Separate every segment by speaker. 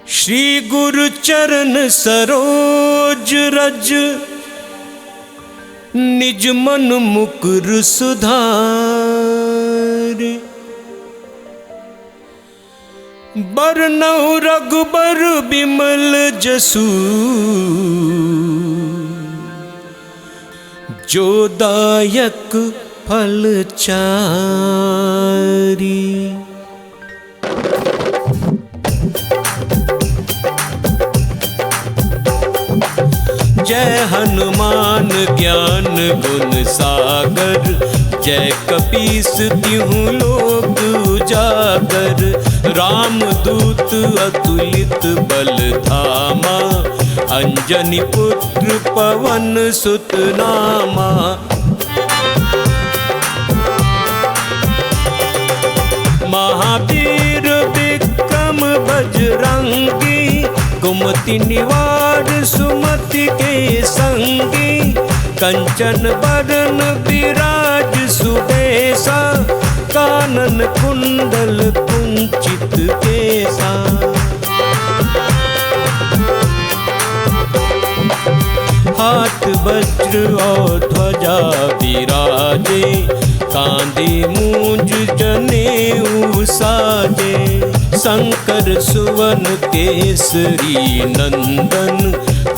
Speaker 1: श्री गुरु चरण सरोज रज, निज मन मुकुर सुधार। बरनउँ रघुबर बिमल जसु, जो दायक फल चारि। जय हनुमान ज्ञान गुण सागर, जय कपीस तिहुँ लोक उजागर। राम दूत अतुलित बल धामा, अंजनी पुत्र पवन सुत नामा। महावीर विक्रम बजरंगी, कुमति निवार सुमति के संगी। कंचन बरन विराज सुबेसा, कानन कुंडल कुंचित केसा। हाथ वज्र और ध्वजा विराजे, कांधे मूंज जनेऊ साजे। शंकर सुवन केसरी नंदन,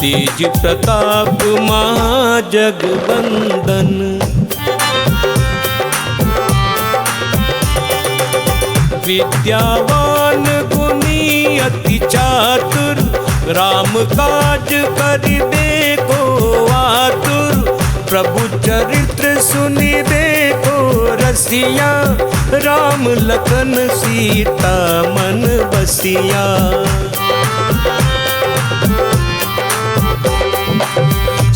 Speaker 1: तेज प्रताप महाजगवंदन। विद्यावान गुणी अति चातुर, राम काज करिबे को आतुर। प्रभु चरित्र सुनिबे को रसिया, राम लखन सीता मन बसिया।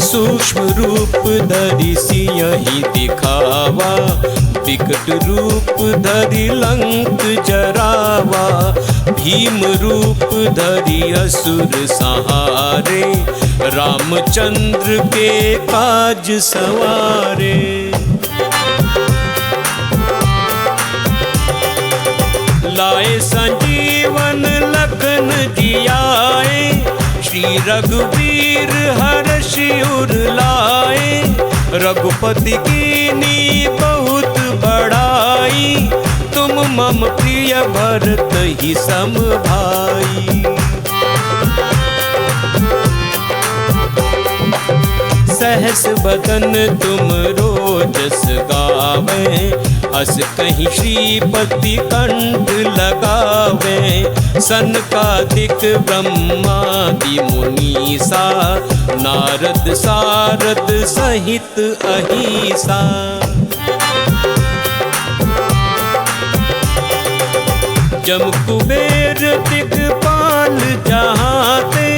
Speaker 1: सूक्ष्म रूप धरि सियहि दिखावा, विकट रूप धरि लंक जरावा। भीम रूप धरि असुर संहारे, रामचंद्र के काज सवारे। लाए संजीवन लखन जियाए, श्री रघुवीर हर्षि उर लाए। रघुपति कीनी बहुत बड़ाई, तुम मम प्रिय भरत ही सम भाई। सहस बदन तुम रोजस गावे, अस कहीं श्रीपति कंठ लगावे। सनकादिक ब्रह्मादि मुनीसा, नारद सारद सहित अहिसा। जम कुबेर दिगपाल जहाते,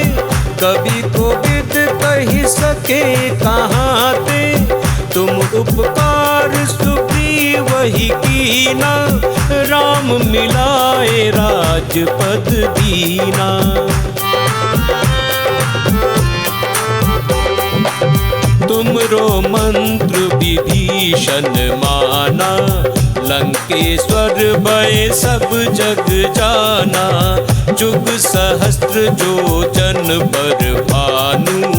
Speaker 1: कवि कोविद कहि सके कहाते। तुम उपकार सुग्रीव ही कीना, राम मिलाए राजपद दीना। तुमरो मंत्र विभीषण माना, लंकेश्वर भय सब जग जाना। जुग सहस्त्र जो जन पर भानु,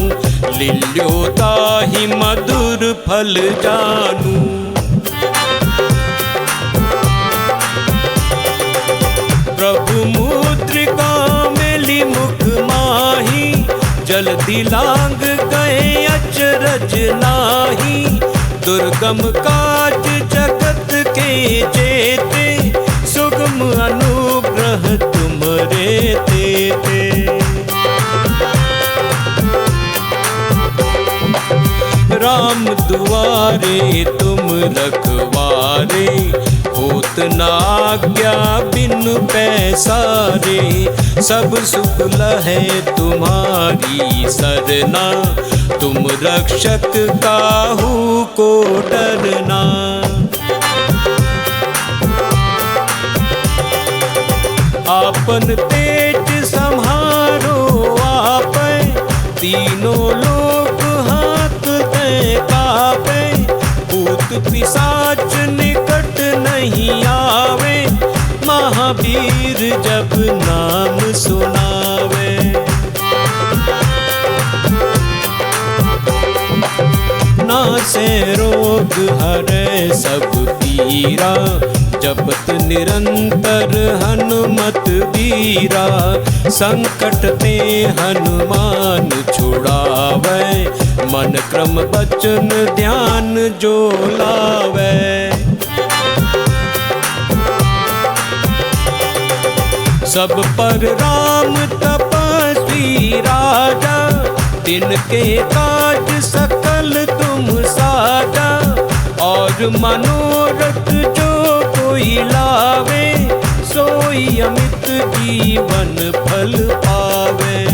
Speaker 1: लील्यो ताहि मधुर फल जानू। प्रभु मुद्रिका मेली मुख माही, जल्दी लांग गए अचरज नाही। दुर्गम काज जगत के जेते, सुगम अनुग्रह तुमरे तेते। राम दुआरे तुम रखवारे, होत न आज्ञा बिनु पैसारे। सब सुख लहै तुम्हारी सरना, तुम रक्षक काहू को डरना। आपन तेज सम्हारो आपै, तीनों लोक हाथ ते कापै। भूत पिशाच निकट नहीं आवे, महा महावीर जब नाम सुनावे। नासे रोग हरे सब पीरा, जपत निरंतर हनुमत बीरा। संकट ते हनुमान छुड़ावे, मन क्रम बचन ध्यान जो लावे। सब पर राम तपस्वी राजा, तिनके काज सकल तुम साजा। और मनोरथ जो कोई लावे, सोई अमित जीवन फल पावे।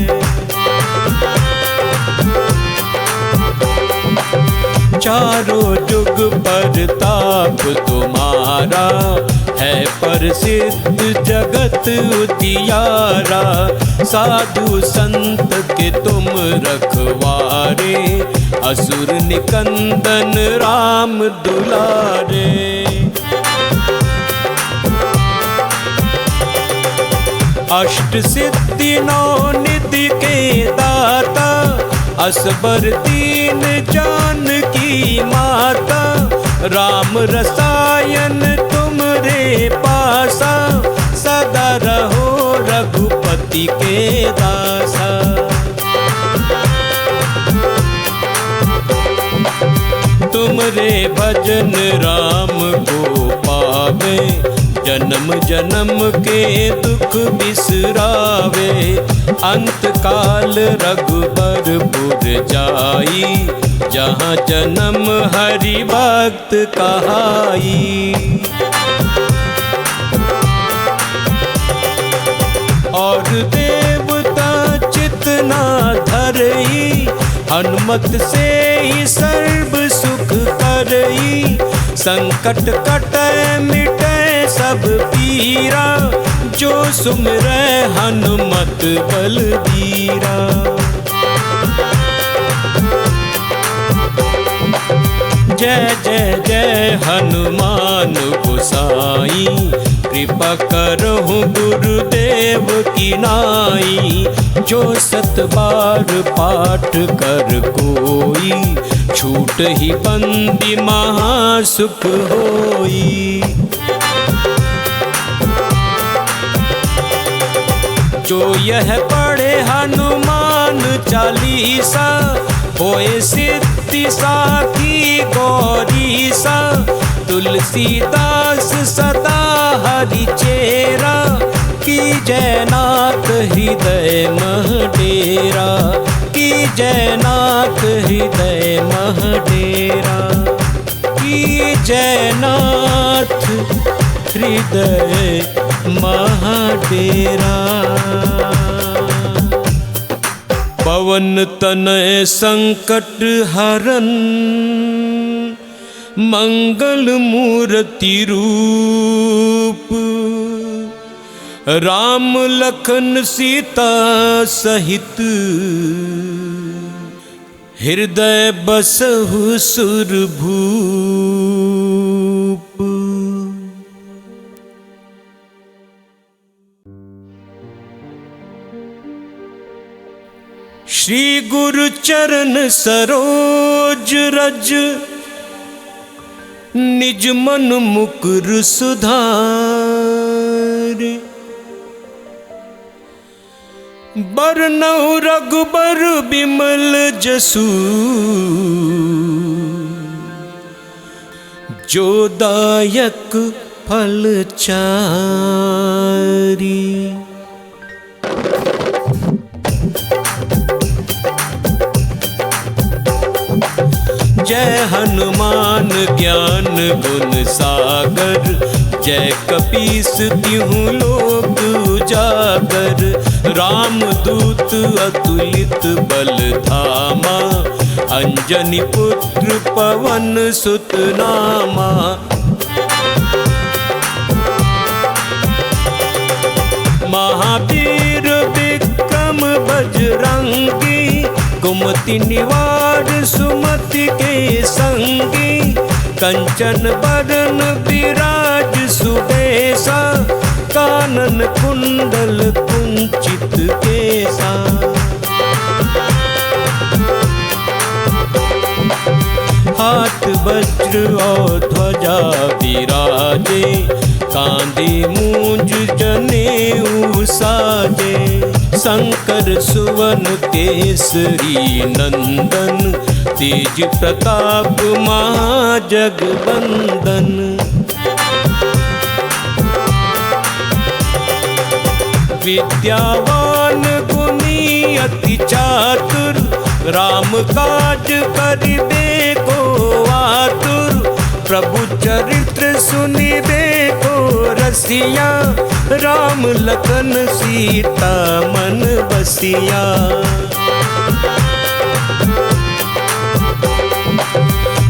Speaker 1: चारों जुग पर ताप तुम्हारा, है प्रसिद्ध जगत उजियारा। साधु संत के तुम रखवारे, असुर निकंदन राम दुलारे। अष्ट सिद्धि नौ निधि के दाता, असबर दीन जानकी माता। राम रसायन तुमरे पासा, सदा रहो रघुपति के दासा। तुमरे भजन राम को पावे, जन्म जन्म के दुख बिसरावे। अंत काल रघुबरपुर जाई, जहाँ जन्म हरि भक्त कहाई। और देवता चितना धरई, हनुमत से ही सर्व सुख करई। संकट कटै मिटै सब पीरा, जो सुमिरै हनुमत बलबीरा। जय जय जय हनुमान गोसाई, कृपा करहु गुरुदेव की नाई। जो सत बार पाठ कर कोई, छूट ही बंदी महासुख होई। जो यह पढ़े हनुमान चालीसा, होए सिद्धि साखी गौरीसा। तुलसीदास सदा हरि चेरा, की जयनाथ हृदय मह डेरा। की जयनाथ हृदय मह डेरा। की जयनाथ हृदय मह डेरा। पवन तनय संकट हरन, मंगल मूर्ति रूप। राम लखन सीता सहित, हृदय बसहु सुरभूप। श्री गुरु चरण सरोज रज, निज मन मुकुर सुधार। बरनउँ रघुबर बिमल जसु, जो दायक फल चारि। जय हनुमान ज्ञान गुण सागर, जय कपीस तिहुँ लोक उजागर। राम दूत अतुलित बल धामा, अंजनी पुत्र पवन सुत नामा। महावीर विक्रम बजरंगी, कुमति निवार सुमति के संगी। कंचन बरन विराज सुबेसा, कानन कुंडल कुंचित केसा। हाथ वज्र और ध्वजा विराजे, कांधे मूंज जनेऊ साजे। शंकर सुवन केसरी नंदन, तेज प्रताप महाजगबंदन। विद्यावान गुणी अति चातुर, राम काज करिबे को आतुर। प्रभु चरित्र सुनिबे को रसिया, राम लखन सीता मन बसिया।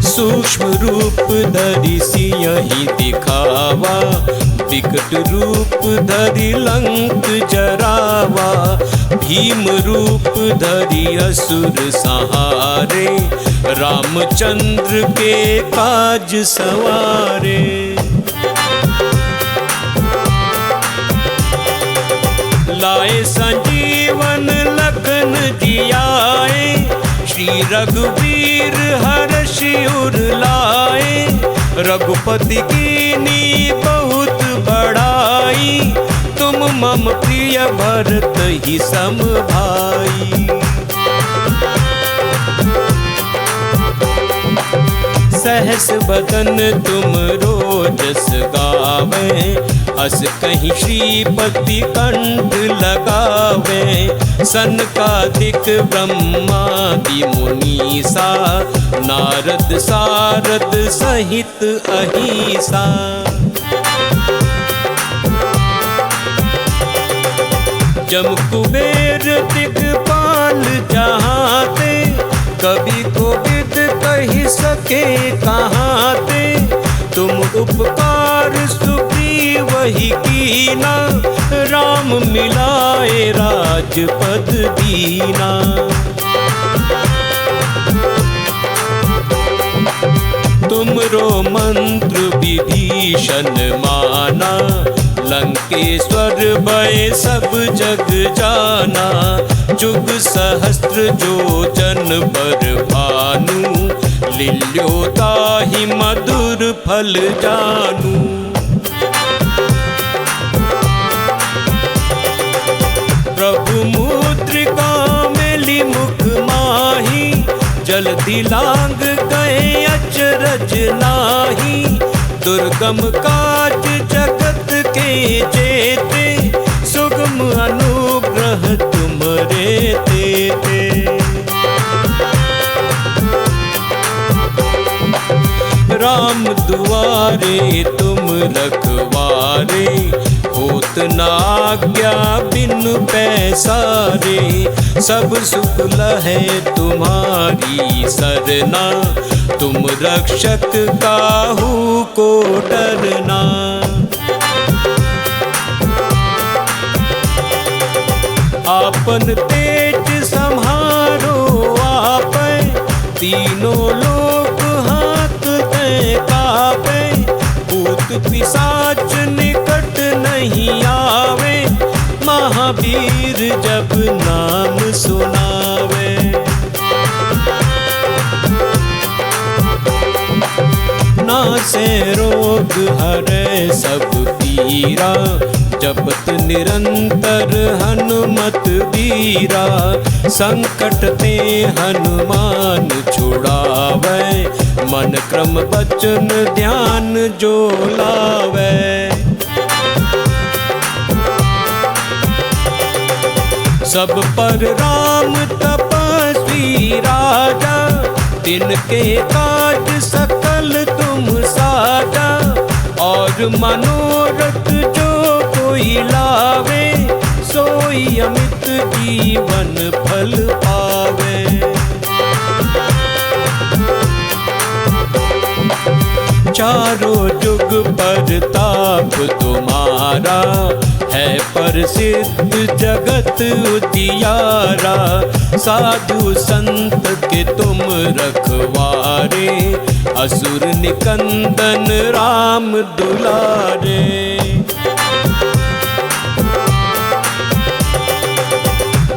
Speaker 1: सूक्ष्म रूप धरि सियहि दिखावा, विकट रूप धरि लंक जरावा। भीम रूप धरि असुर संहारे, रामचंद्र के काज सवारे। लाए संजीवन लखन जियाए, श्री रघुवीर हर्षि उर लाए। रघुपति कीनी बहुत बड़ाई, तुम मम प्रिय भरत ही सम भाई। सहस बदन तुम रोजस गावे, अस कहीं श्रीपति कंठ लगावे। सनकादिक ब्रह्मादि मुनीसा, नारद सारद सहित अहिसा। जम कुबेर दिगपाल जहाते, कभी कोविद कही सके कहाँ ते। तुम उपकार सुग्रीव ही कीना, राम मिलाए राजपद दीना। तुमरो मंत्र विभीषण माना, लंकेश्वर भय सब जग जाना। जुग सहस्त्र जो जन पर भानु, लील्यो ताहि मधुर फल जानू। प्रभु मुद्रिका मेली मुख माही, जल्दी लांग गए अचरज नाही। दुर्गम काज जगत के जेते, सुगम अनुग्रह तुमरे तेते। राम दुआरे तुम रखवारे, होत न आज्ञा बिनु पैसारे। सब सुख लहै तुम्हारी सरना, तुम रक्षक काहू को डरना। आपन तेज सम्हारो आपै, तीनों लोक हाथ दे कापै। भूत पिशाच निकट नहीं आवे, महावीर जब नाम सुनावे। नासे रोग हरै सब पीरा, जपत निरंतर हनुमत बीरा। संकट ते हनुमान छुड़ावै, मन क्रम वचन ध्यान जो लावै। सब पर राम तपस्वी राजा, तिनके काज सकल तुम साजा। और मनोरथ जो कोई लावे, सोई अमित जीवन फल पावे। चारों जुग पर ताप तुम्हारा, है प्रसिद्ध जगत उजियारा। साधु संत के तुम रखवारे, असुर निकंदन राम दुलारे।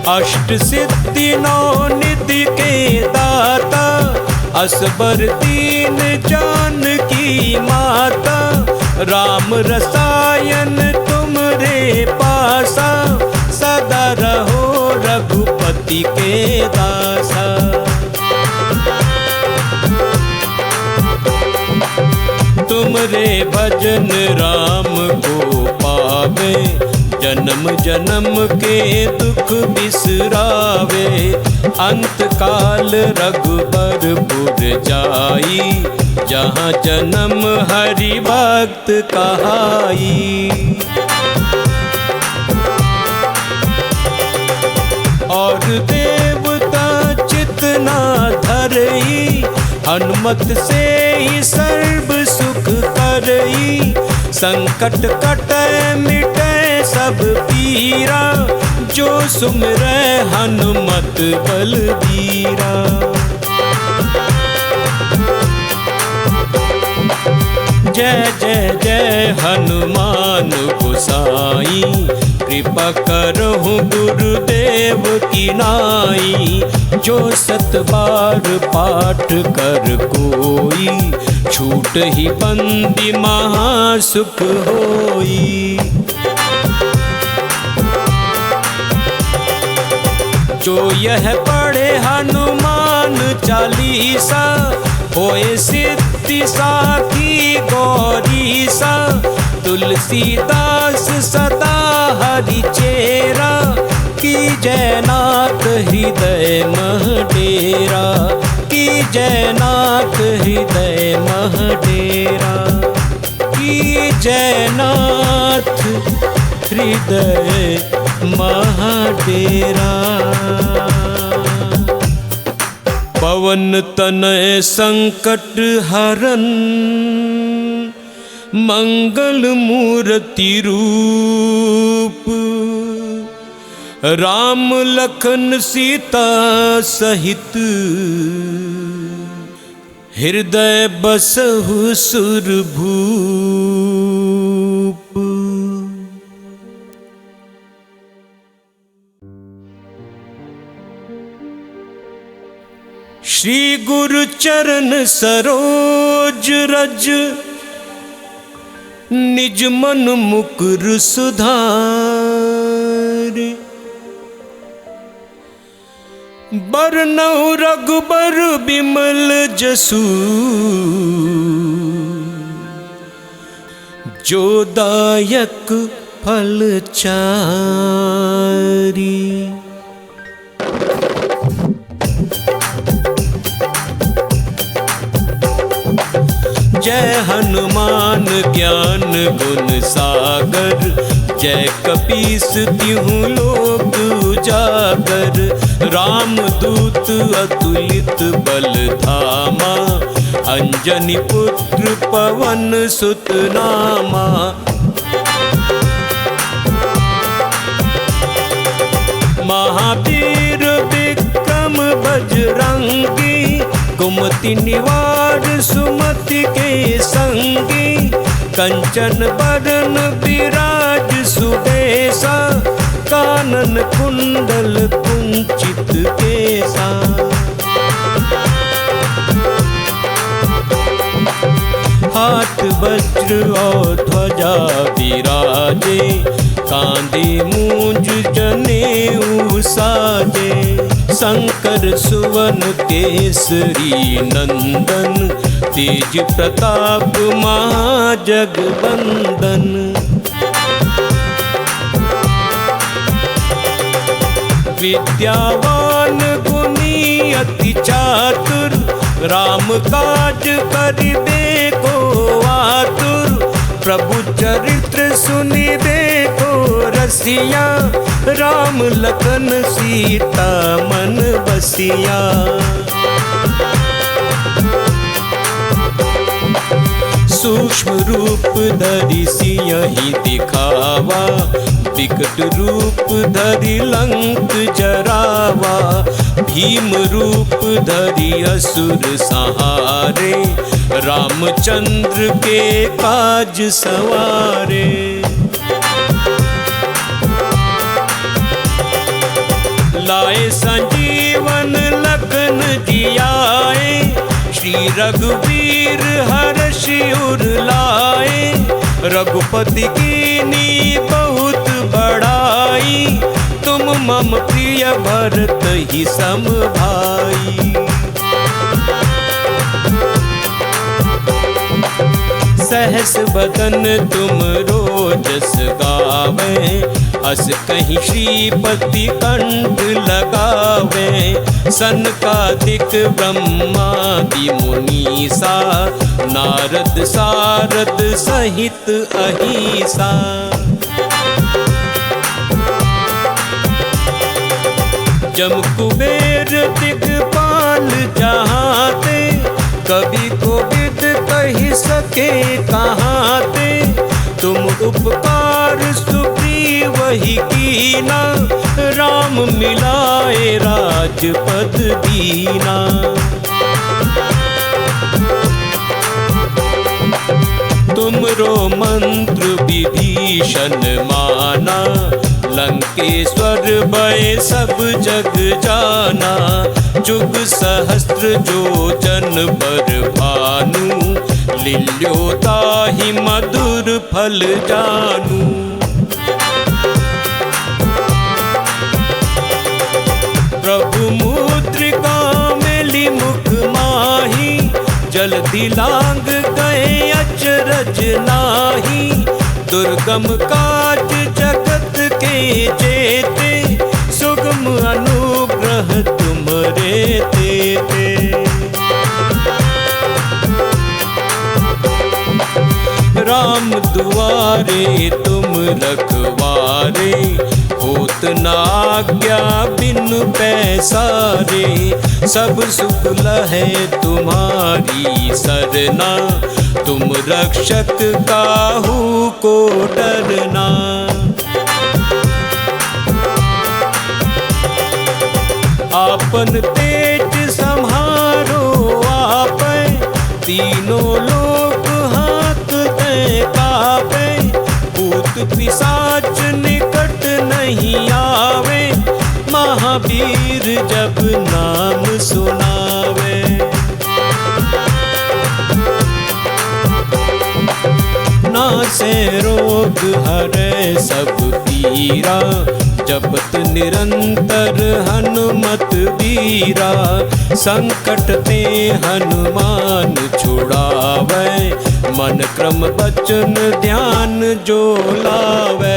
Speaker 1: अष्ट सिद्धि नौ निधि के दाता, असबर दीन जानकी माता, राम रसायन तुमरे पासा, सदा रहो रघुपति के दासा। तुमरे भजन राम को पावे, जन्म जन्म के दुख बिसरावे, अंत काल रघुबरपुर जाई, जहाँ जन्म हरि भक्त कहाई। और देवता चितना धरई, हनुमत से ही सर्व सुख करई, संकट कटै मिटै सब पीरा, जो सुमिरै हनुमत बलबीरा। जय जय जय हनुमान गोसाई, कृपा करहु गुरुदेव की नाई, जो सत बार पाठ कर कोई, छूट ही बंदी महासुख होई। जो यह पढ़े हनुमान चालीसा, होए सिद्धि साखी गौरीसा, तुलसीदास सदा हरि चेरा, की जयनाथ हृदय मह डेरा, की जयनाथ हृदय मह डेरा, की जयनाथ हृदय मह डेरा। पवन तनय संकट हरन, मंगल मूर्ति रूप, राम लखन सीता सहित, हृदय बसहु सुरभूप। श्री गुरु चरण सरोज रज, निज मन मुकुर सुधार, बरनउँ रघुबर बिमल जसु, जो दायक फल चारि। जय हनुमान ज्ञान गुण सागर, जय कपीस तिहुँ लोक उजागर, राम दूत अतुलित बल धामा, अंजनी पुत्र पवन सुत नामा। महावीर विक्रम बजरंगी, कुमति निवार सुमति के संगी, कंचन बरन विराज सुबेसा, कानन कुंडल कुंचित केसा। हाथ वज्र और ध्वजा विराजे, कांधे मूंज जनेऊ साजे, शंकर सुवन केसरी नंदन, तेज प्रताप महाजगवंदन। विद्यावान गुणी अति चातुर, राम काज करिबे को आतुर, प्रभु चरित्र सुनिबे को रसिया, राम लखन सीता मन बसिया। सूक्ष्म रूप धरि सियहि दिखावा, विकट रूप धरि लंक जरावा, भीम रूप धरि असुर संहारे, रामचंद्र के काज सवारे। लाए संजीवन लखन जियाए, श्री रघुवीर हर्षि उर लाए। रघुपति कीनी बहुत बड़ाई, तुम मम प्रिय भरत ही सम भाई। सहस बदन तुम रोजस गावे, अस कहीं श्रीपति कंठ लगावे। सनकादिक ब्रह्मादि मुनीसा, नारद सारद सहित अहिसा। जम कुबेर दिगपाल जहाते, कवि कोविद कही सके कहाँ ते। तुम उपकार सुग्रीव ही कीना, राम मिलाए राजपद दीना। तुमरो मंत्र विभीषण माना, लंकेश्वर भय सब जग जाना। जुग सहस्त्र जो जन पर भानु, लील्योताहि मधुर फल जानू। प्रभु मुद्रिका मेली मुख माही, जल्दी लांग गए अचरज नाही। दुर्गम काज जगत के जेते, सुगम अनुग्रह तुमरे तेते। राम दुआरे तुम रखवारे, होत न आज्ञा बिनु पैसारे। सब सुख लहै तुम्हारी सरना, तुम रक्षक काहू को डरना। आपन तेज सम्हारो आपै, तीनों लोक हाथ दे कापै। भूत पिशाच निकट नहीं आवे, महावीर जब नाम सुनावे। नासे रोग हरै सब पीरा, जपत निरंतर हनुमत वीरा। संकट ते हनुमान छुड़ावै, मन क्रम वचन ध्यान जो लावै।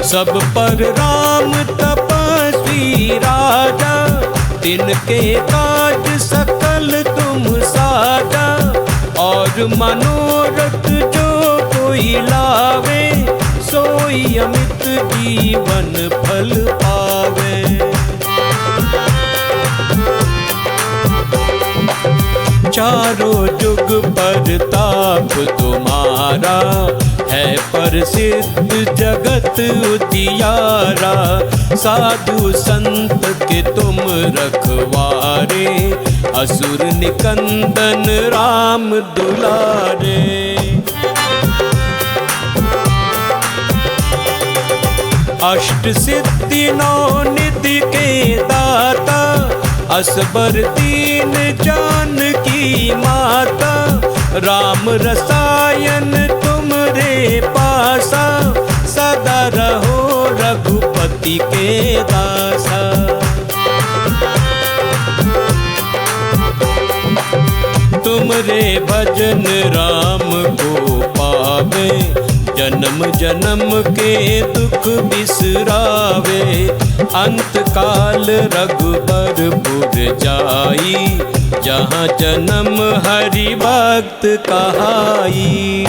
Speaker 1: सब पर राम तपस्वी राजा, तिनके काज सकल तुम साजा। और मनोरथ जो कोई लावे, सोई अमित जीवन फल पावे। चारों जुग परताप तुम्हारा, है प्रसिद्ध जगत उजियारा। साधु संत के तुम रखवारे, असुर निकंदन राम दुलारे। अष्ट सिद्धि नौ निधि के दाता, असबर दीन जानकी माता। राम रसायन तुमरे पासा, सदा रहो रघुपति के दासा। तुमरे भजन राम को पावे, जन्म जन्म के दुख बिसरावे। अंत काल रघुबरपुर जाई, जहाँ जन्म हरि भक्त कहाई।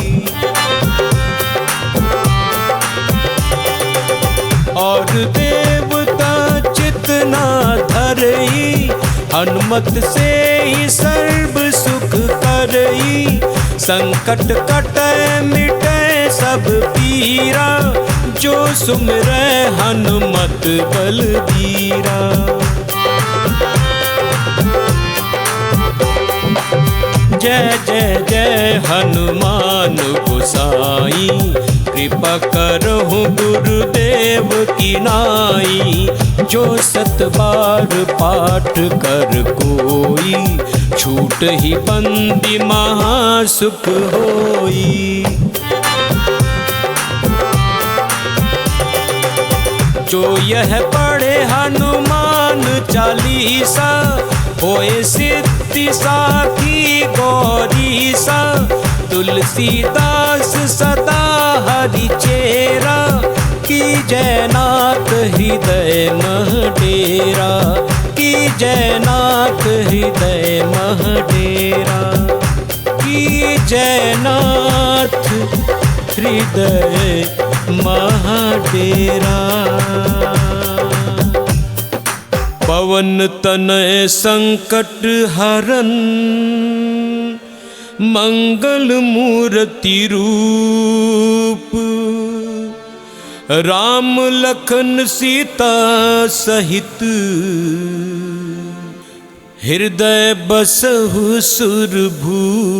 Speaker 1: और देवता चितना धरई, हनुमत से ही सर्व सुख करई। संकट कटै मिटै सब पीरा, जो सुमिरै हनुमत बलबीरा। जय जय जय हनुमान गोसाई, कृपा करहु गुरुदेव की नाई। जो 7 बार पाठ कर कोई, छूट ही बंदी महासुख होई। जो यह पढ़े हनुमान चालीसा, होए सिद्धि साखी गौरीसा। तुलसीदास सदा हरि चेरा, की जयनाथ हृदय मह डेरा। की जयनाथ हृदय मह डेरा। की जयनाथ हृदय मह डेरा। पवन तनय संकट हरन, मंगल मूर्ति रूप। राम लखन सीता सहित, हृदय बसहु सुरभूप।